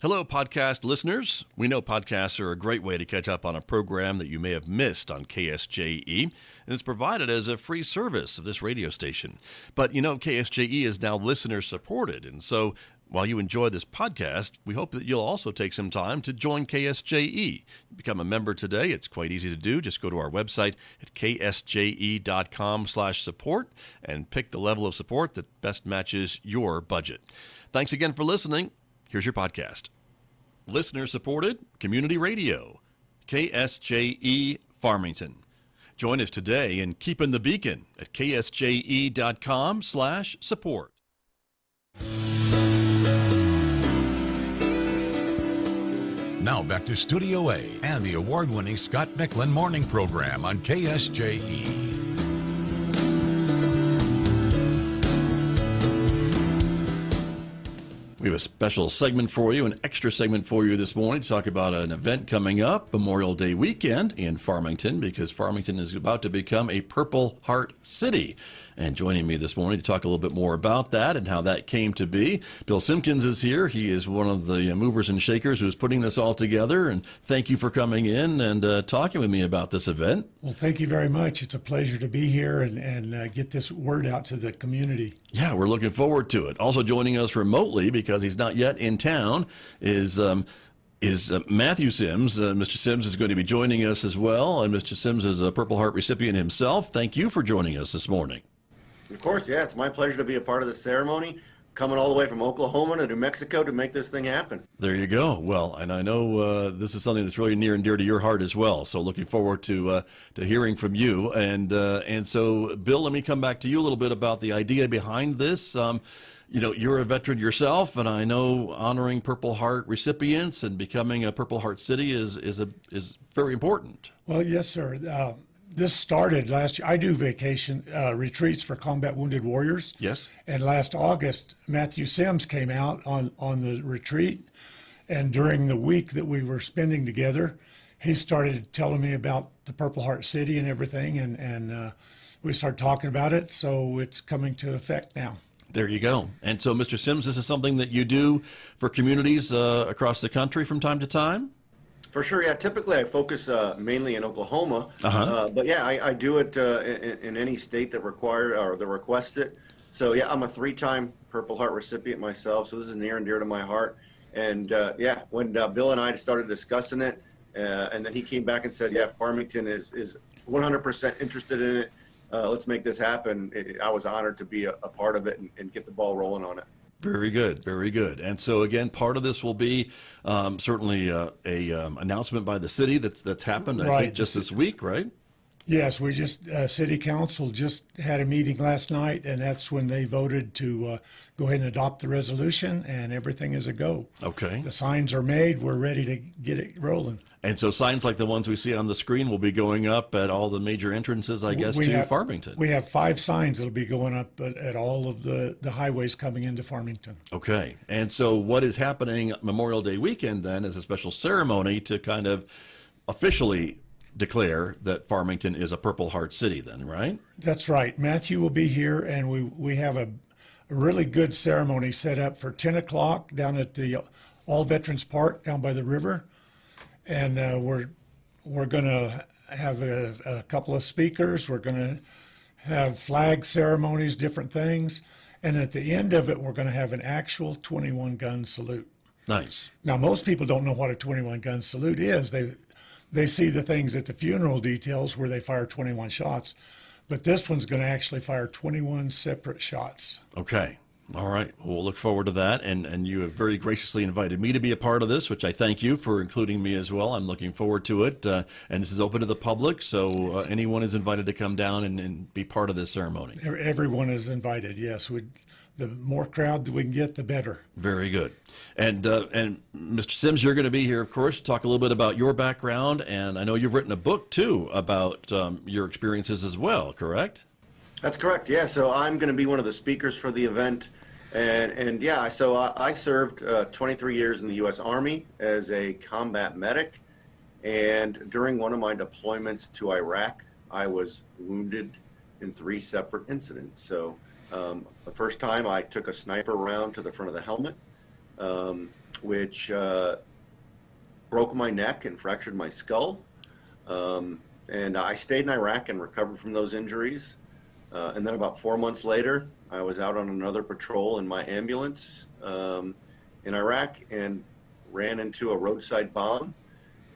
Hello, podcast listeners. We know podcasts are a great way to catch up on a program that you may have missed on KSJE, and it's provided as a free service of this radio station. But you know, KSJE is now listener supported, and so while you enjoy this podcast, we hope that you'll also take some time to join KSJE. Become a member today. It's quite easy to do. Just go to our website at ksje.com/support and pick the level of support that best matches your budget. Thanks again for listening. Here's your podcast. Listener-supported community radio, KSJE Farmington. Join us today in Keeping the Beacon at ksje.com/support. Now back to Studio A and the award-winning Scott Michlin Morning Program on KSJE. We have a special segment for you, an extra segment for you this morning to talk about an event coming up, Memorial Day weekend in Farmington, because Farmington is about to become a Purple Heart City. And joining me this morning to talk a little bit more about that and how that came to be, Bill Simkins is here. He is one of the movers and shakers who's putting this all together. And thank you for coming in and talking with me about this event. Well, thank you very much. It's a pleasure to be here and get this word out to the community. Yeah, we're looking forward to it. Also joining us remotely, because he's not yet in town, is Matthew Sims. Mr. Sims is going to be joining us as well. And Mr. Sims is a Purple Heart recipient himself. Thank you for joining us this morning. Of course, yeah. It's my pleasure to be a part of the ceremony, coming all the way from Oklahoma to New Mexico to make this thing happen. There you go. Well, and I know this is something that's really near and dear to your heart as well. So looking forward to hearing from you. And so, Bill, let me come back to you a little bit about the idea behind this. You know, you're a veteran yourself, and I know honoring Purple Heart recipients and becoming a Purple Heart City is very important. Well, yes, sir. This started last year. I do vacation retreats for combat wounded warriors. Yes. And last August, Matthew Sims came out on the retreat. And during the week that we were spending together, he started telling me about the Purple Heart City and everything. And we started talking about it. So it's coming to effect now. There you go. And so, Mr. Sims, this is something that you do for communities across the country from time to time? For sure, yeah. Typically, I focus mainly in Oklahoma, but yeah, I do it in any state that requests it. So yeah, I'm a 3-time Purple Heart recipient myself, so this is near and dear to my heart. And yeah, when Bill and I started discussing it, and then he came back and said, yeah, Farmington is 100% interested in it. Let's make this happen. I was honored to be a part of it and get the ball rolling on it. Very good, very good. And so again, part of this will be certainly a announcement by the city that's happened. I think just this week, right? Yes, we just City Council just had a meeting last night, and that's when they voted to go ahead and adopt the resolution, and everything is a go. Okay. The signs are made. We're ready to get it rolling. And so signs like the ones we see on the screen will be going up at all the major entrances, I guess, to Farmington. We have 5 signs that will be going up at all of the highways coming into Farmington. Okay. And so what is happening Memorial Day weekend then is a special ceremony to kind of officially declare that Farmington is a Purple Heart City then, right? That's right. Matthew will be here, and we have a really good ceremony set up for 10 o'clock down at the All Veterans Park down by the river. And we're going to have a couple of speakers. We're going to have flag ceremonies, different things. And at the end of it, we're going to have an actual 21-gun salute. Nice. Now, most people don't know what a 21-gun salute is. They see the things at the funeral details where they fire 21 shots. But this one's going to actually fire 21 separate shots. Okay. All right. Well, we'll look forward to that. And you have very graciously invited me to be a part of this, which I thank you for including me as well. I'm looking forward to it. And this is open to the public, so anyone is invited to come down and be part of this ceremony. Everyone is invited, yes. The more crowd that we can get, the better. Very good. And Mr. Sims, you're going to be here, of course, to talk a little bit about your background. And I know you've written a book, too, about your experiences as well, correct? That's correct, yeah. So I'm going to be one of the speakers for the event. And yeah, so I served 23 years in the U.S. Army as a combat medic. And during one of my deployments to Iraq, I was wounded in 3 separate incidents. So the first time I took a sniper round to the front of the helmet. which broke my neck and fractured my skull. And I stayed in Iraq and recovered from those injuries. And then about 4 months later, I was out on another patrol in my ambulance in Iraq and ran into a roadside bomb.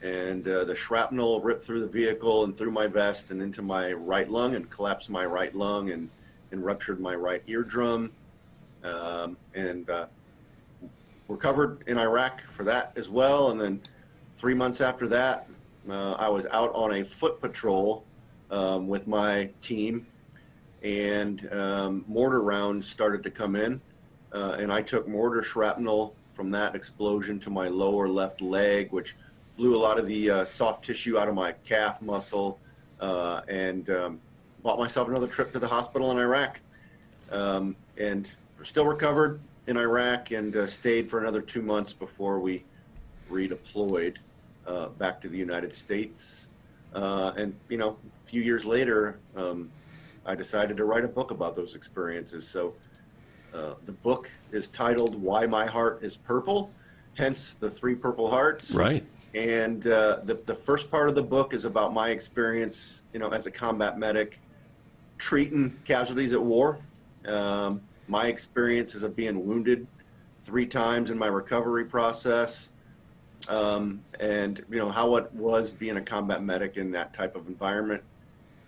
And the shrapnel ripped through the vehicle and through my vest and into my right lung and collapsed my right lung and ruptured my right eardrum. And recovered in Iraq for that as well. And then 3 months after that, I was out on a foot patrol with my team, and mortar rounds started to come in, and I took mortar shrapnel from that explosion to my lower left leg, which blew a lot of the soft tissue out of my calf muscle, and bought myself another trip to the hospital in Iraq, and still recovered in Iraq, and stayed for another 2 months before we redeployed back to the United States. And, a few years later, I decided to write a book about those experiences. So the book is titled Why My Heart is Purple, hence the 3 purple hearts. Right. And the first part of the book is about my experience, as a combat medic treating casualties at war. My experiences of being wounded 3 times in my recovery process. And how it was being a combat medic in that type of environment.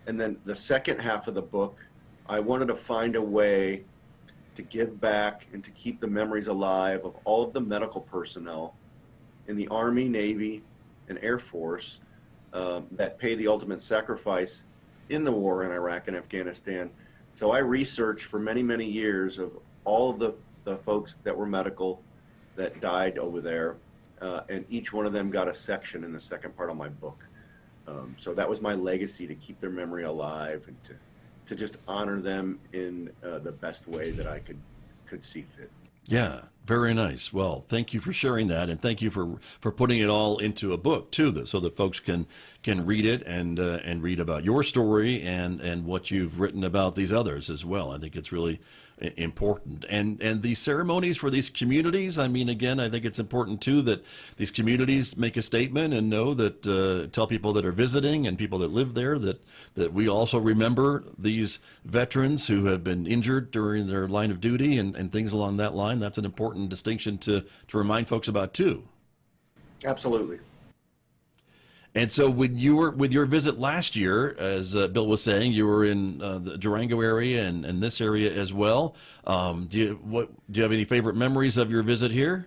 And then the second half of the book, I wanted to find a way to give back and to keep the memories alive of all of the medical personnel in the Army, Navy, and Air Force that pay the ultimate sacrifice in the war in Iraq and Afghanistan. So I researched for many, many years of all of the folks that were medical that died over there. And each one of them got a section in the second part of my book. So that was my legacy, to keep their memory alive and to just honor them in the best way that I could see fit. Yeah, very nice. Well, thank you for sharing that, and thank you for putting it all into a book too, so that folks can read it and read about your story and what you've written about these others as well. I think it's really important. And the ceremonies for these communities, I mean, again, I think it's important too that these communities make a statement and know that, tell people that are visiting and people that live there that we also remember these veterans who have been injured during their line of duty and things along that line. That's an important distinction to remind folks about too. Absolutely. And so when you were with your visit last year, as Bill was saying, you were in the Durango area and this area as well. Do you have any favorite memories of your visit here?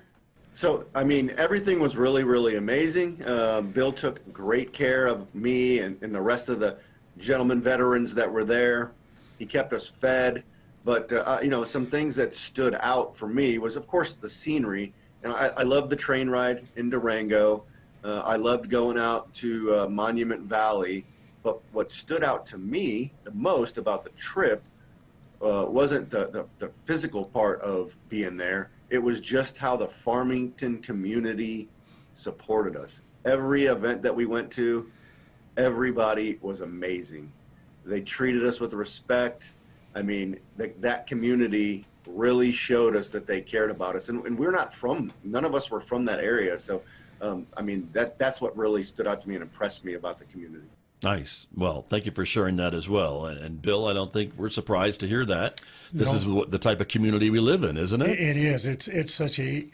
So, I mean, everything was really, really amazing. Bill took great care of me and the rest of the gentlemen veterans that were there. He kept us fed. But, some things that stood out for me was, of course, the scenery. And I loved the train ride in Durango. I loved going out to Monument Valley, but what stood out to me the most about the trip wasn't the physical part of being there. It was just how the Farmington community supported us. Every event that we went to, everybody was amazing. They treated us with respect. I mean, that community really showed us that they cared about us. And none of us were from that area, so that's what really stood out to me and impressed me about the community. Nice. Well, thank you for sharing that as well. And Bill, I don't think we're surprised to hear that. This is the type of community we live in, isn't it? It is. It's such a,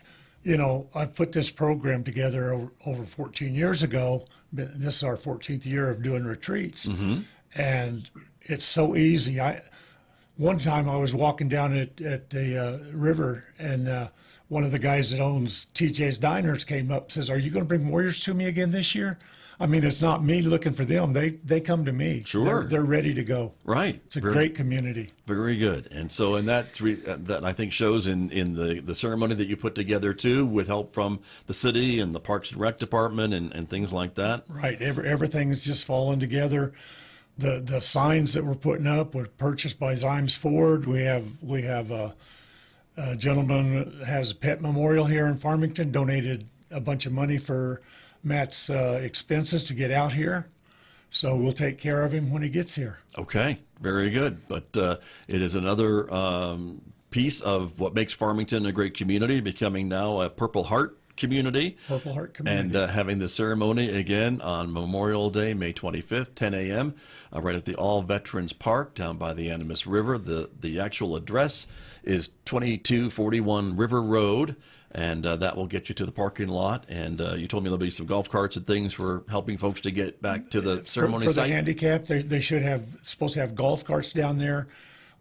I've put this program together over 14 years ago. This is our 14th year of doing retreats. Mm-hmm. And it's so easy. One time I was walking down at the river, and one of the guys that owns TJ's Diners came up and says, "Are you going to bring warriors to me again this year?" I mean, it's not me looking for them. They come to me. Sure. They're ready to go. Right. It's a great community. Very good. And so, and that I think shows in the ceremony that you put together too, with help from the city and the Parks and Rec Department and things like that. Right. Everything's just falling together. The signs that we're putting up were purchased by Zimes Ford. We have a gentleman that has a pet memorial here in Farmington, donated a bunch of money for Matt's expenses to get out here. So we'll take care of him when he gets here. Okay, very good. But it is another piece of what makes Farmington a great community, becoming now a Purple Heart community. Purple Heart community. And having the ceremony again on Memorial Day, May 25th, 10 a.m., right at the All Veterans Park down by the Animas River. The actual address is 2241 River Road, and that will get you to the parking lot. And you told me there'll be some golf carts and things for helping folks to get back to the ceremony for site. the handicap, they should have supposed to have golf carts down there.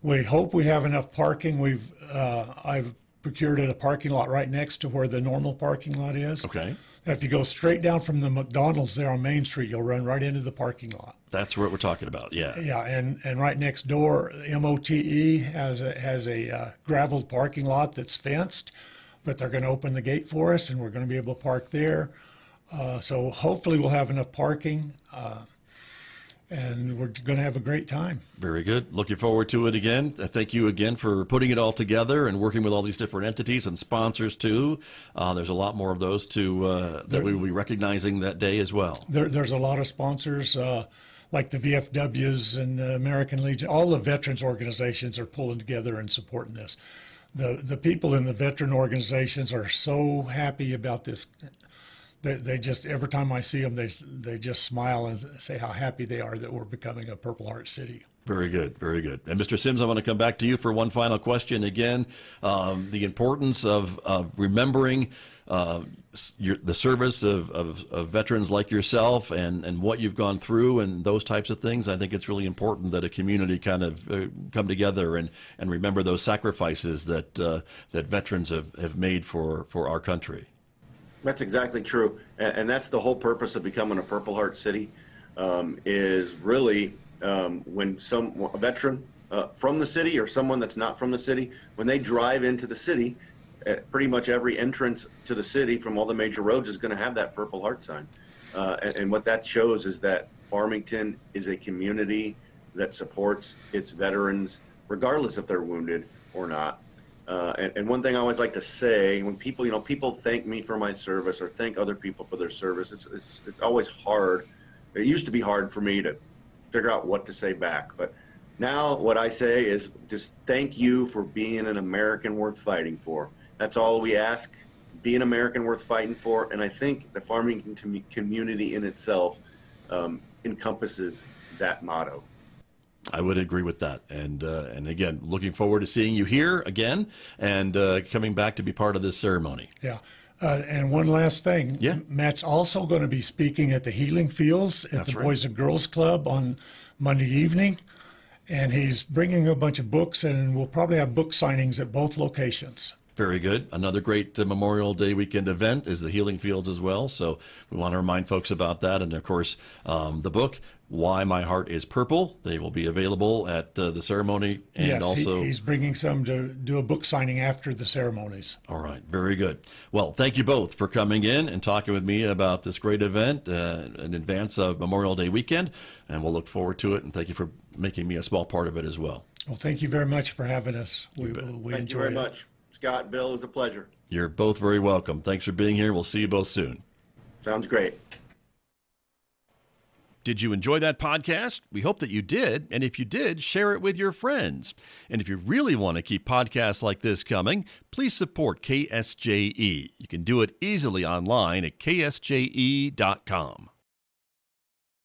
We hope we have enough parking. I've procured a parking lot right next to where the normal parking lot is. Okay. If you go straight down from the McDonald's there on Main Street, you'll run right into the parking lot. That's what we're talking about, yeah. Yeah, and right next door, MOTE has a graveled parking lot that's fenced, but they're going to open the gate for us, and we're going to be able to park there. So hopefully we'll have enough parking, and we're going to have a great time. Very good. Looking forward to it again. Thank you again for putting it all together and working with all these different entities and sponsors too. There's a lot more of those that we will be recognizing that day as well. There's a lot of sponsors, like the VFWs and the American Legion. All the veterans organizations are pulling together and supporting this. The people in the veteran organizations are so happy about this. They just, every time I see them, they just smile and say how happy they are that we're becoming a Purple Heart City. Very good, very good. And Mr. Sims, I want to come back to you for one final question. Again, the importance of remembering the service of veterans like yourself and what you've gone through and those types of things. I think it's really important that a community kind of come together and remember those sacrifices that veterans have made for our country. That's exactly true, and that's the whole purpose of becoming a Purple Heart City, is really when a veteran from the city or someone that's not from the city, when they drive into the city, pretty much every entrance to the city from all the major roads is going to have that Purple Heart sign. And what that shows is that Farmington is a community that supports its veterans, regardless if they're wounded or not. And one thing I always like to say, when people thank me for my service or thank other people for their service, it's always hard. It used to be hard for me to figure out what to say back. But now what I say is just thank you for being an American worth fighting for. That's all we ask. Be an American worth fighting for. And I think the Farmington community in itself encompasses that motto. I would agree with that. And again, looking forward to seeing you here again and coming back to be part of this ceremony. Yeah. And one last thing. Yeah. Matt's also going to be speaking at the Healing Fields at That's the right. Boys and Girls Club on Monday evening. And he's bringing a bunch of books, and we'll probably have book signings at both locations. Very good. Another great Memorial Day weekend event is the Healing Fields as well. So we want to remind folks about that. And of course, the book, Why My Heart is Purple, they will be available at the ceremony. And Yes, also, he's bringing some to do a book signing after the ceremonies. all right. Very good. Well, thank you both for coming in and talking with me about this great event in advance of Memorial Day weekend. And we'll look forward to it. And thank you for making me a small part of it as well. Well, thank you very much for having us. We Thank you enjoyed very it. much. Scott, Bill, it was a pleasure. You're both very welcome. Thanks for being here. We'll see you both soon. Sounds great. Did you enjoy that podcast? We hope that you did. And if you did, share it with your friends. And if you really want to keep podcasts like this coming, please support KSJE. You can do it easily online at ksje.com.